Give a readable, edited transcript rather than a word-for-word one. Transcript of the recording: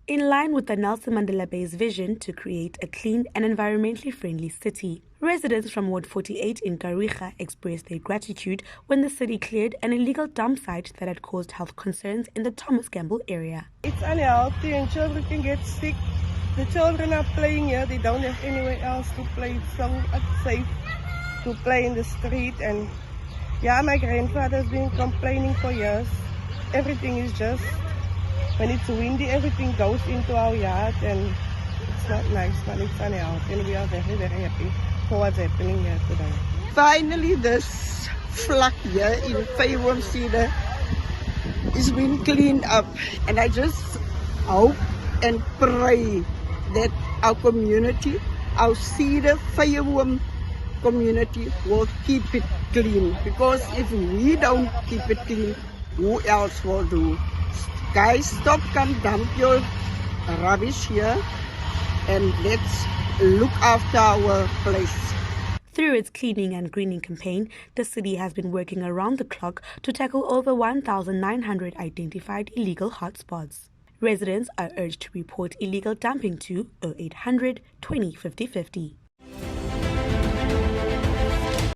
In line with the Nelson Mandela Bay's vision to create a clean and environmentally friendly city, residents from Ward 48 in Kariega expressed their gratitude when the city cleared an illegal dump site that had caused health concerns in the Thomas Gamble area. It's unhealthy and children can get sick. The children are playing here, they don't have anywhere else to play. It's so unsafe to play in the street. And yeah, my grandfather's been complaining for years. Everything is just, when it's windy, everything goes into our yard and it's not nice, but it's unhealthy. And we are very, very happy for what's happening here today. Finally, this flock here in Fairwam Cedar is being cleaned up. And I just hope and pray that our community, our Cedar Fairwam community will keep it clean. Because if we don't keep it clean, who else will do? Guys, stop, come dump your rubbish here and let's look after our place. Through its cleaning and greening campaign, the city has been working around the clock to tackle over 1,900 identified illegal hotspots. Residents are urged to report illegal dumping to 0800 20 50 50.